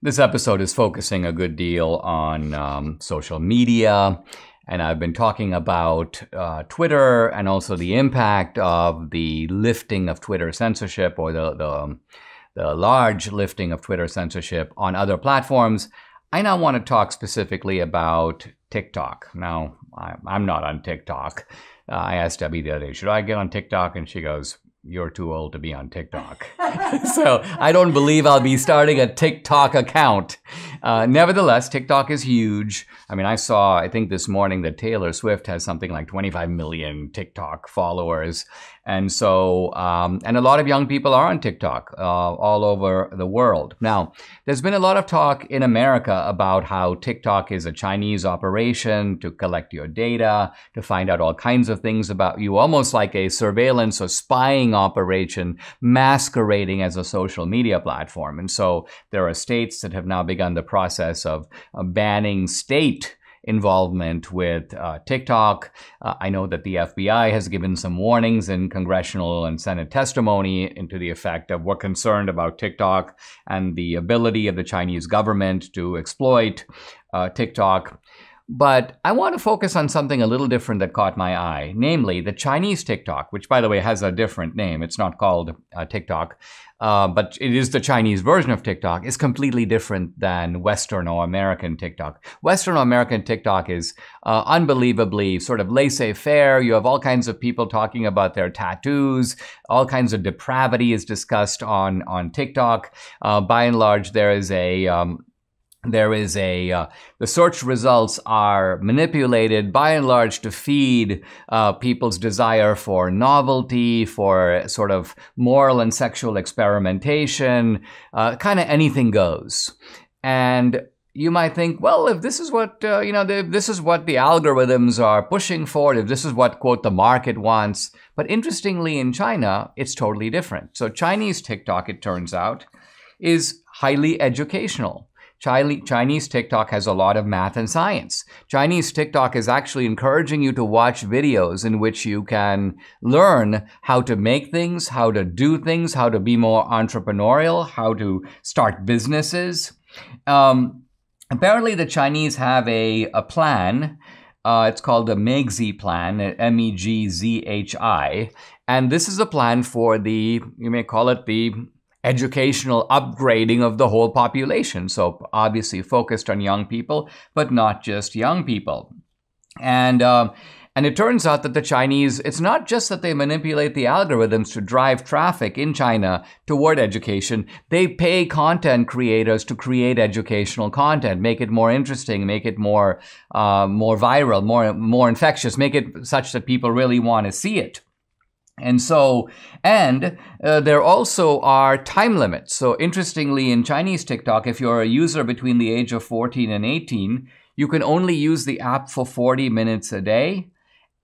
This episode is focusing a good deal on social media, and I've been talking about Twitter and also the impact of the lifting of Twitter censorship, or the large lifting of Twitter censorship on other platforms. I now want to talk specifically about TikTok. Now, I'm not on TikTok. I asked Debbie the other day, should I get on TikTok? And she goes, you're too old to be on TikTok. So I don't believe I'll be starting a TikTok account. Nevertheless, TikTok is huge. I mean, I think this morning that Taylor Swift has something like 25 million TikTok followers. And so, and a lot of young people are on TikTok all over the world. Now, there's been a lot of talk in America about how TikTok is a Chinese operation to collect your data, to find out all kinds of things about you, almost like a surveillance or spying operation masquerading as a social media platform. And so there are states that have now begun the process of banning state involvement with TikTok. I know that the FBI has given some warnings in congressional and Senate testimony into the effect of we're concerned about TikTok and the ability of the Chinese government to exploit TikTok. But I want to focus on something a little different that caught my eye, namely the Chinese TikTok, which, by the way, has a different name. It's not called TikTok, but it is the Chinese version of TikTok, is completely different than Western or American TikTok. Western or American TikTok is unbelievably sort of laissez-faire. You have all kinds of people talking about their tattoos. All kinds of depravity is discussed on TikTok. By and large, the search results are manipulated by and large to feed people's desire for novelty, for sort of moral and sexual experimentation, kind of anything goes. And you might think, well, if this is what, this is what the algorithms are pushing for, if this is what, quote, the market wants. But interestingly, in China, it's totally different. So Chinese TikTok, it turns out, is highly educational. Chinese TikTok has a lot of math and science. Chinese TikTok is actually encouraging you to watch videos in which you can learn how to make things, how to do things, how to be more entrepreneurial, how to start businesses. Apparently, the Chinese have a plan. It's called the Megzi plan, MEGZHI. And this is a plan for you may call it the educational upgrading of the whole population. So obviously focused on young people, but not just young people. And it turns out that the Chinese, it's not just that they manipulate the algorithms to drive traffic in China toward education. They pay content creators to create educational content, make it more interesting, make it more viral, more infectious, make it such that people really want to see it. And so, there also are time limits. So interestingly, in Chinese TikTok, if you're a user between the age of 14 and 18, you can only use the app for 40 minutes a day.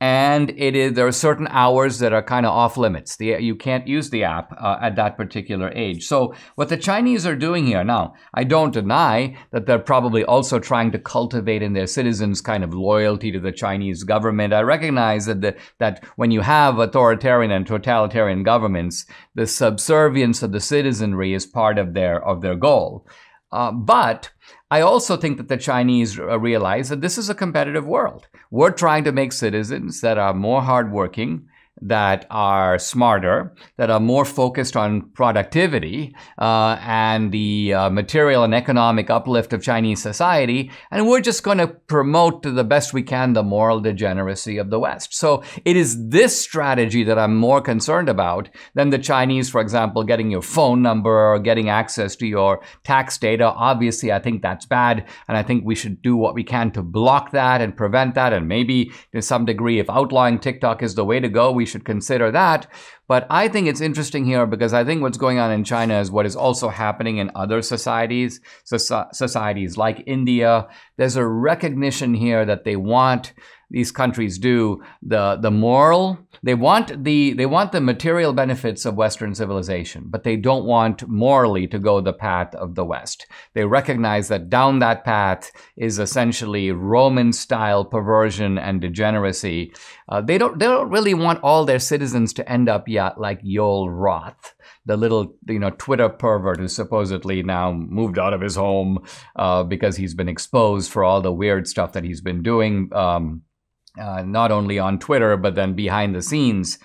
And there are certain hours that are kind of off limits. You can't use the app at that particular age. So what the Chinese are doing here, now, I don't deny that they're probably also trying to cultivate in their citizens kind of loyalty to the Chinese government. I recognize that when you have authoritarian and totalitarian governments, the subservience of the citizenry is part of their goal. But I also think that the Chinese realize that this is a competitive world. We're trying to make citizens that are more hardworking, that are smarter, that are more focused on productivity and the material and economic uplift of Chinese society. And we're just going to promote to the best we can the moral degeneracy of the West. So it is this strategy that I'm more concerned about than the Chinese, for example, getting your phone number or getting access to your tax data. Obviously, I think that's bad. And I think we should do what we can to block that and prevent that. And maybe to some degree, if outlawing TikTok is the way to go, we should consider that. But I think it's interesting here because I think what's going on in China is what is also happening in other societies like India. There's a recognition here that these countries do the moral. They want the material benefits of Western civilization, but they don't want morally to go the path of the West. They recognize that down that path is essentially Roman-style perversion and degeneracy. They don't really want all their citizens to end up like Yoel Roth, the little, Twitter pervert who supposedly now moved out of his home because he's been exposed for all the weird stuff that he's been doing, not only on Twitter, but then behind the scenes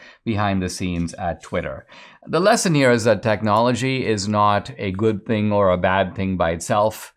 at Twitter. The lesson here is that technology is not a good thing or a bad thing by itself.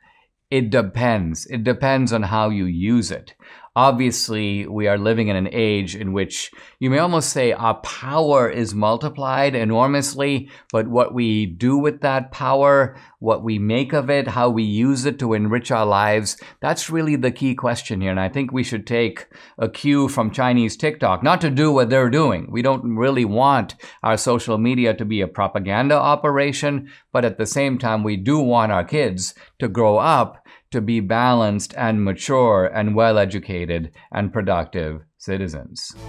It depends. It depends on how you use it. Obviously, we are living in an age in which you may almost say our power is multiplied enormously, but what we do with that power, what we make of it, how we use it to enrich our lives, that's really the key question here. And I think we should take a cue from Chinese TikTok, not to do what they're doing. We don't really want our social media to be a propaganda operation, but at the same time, we do want our kids to grow up to be balanced and mature and well-educated and productive citizens.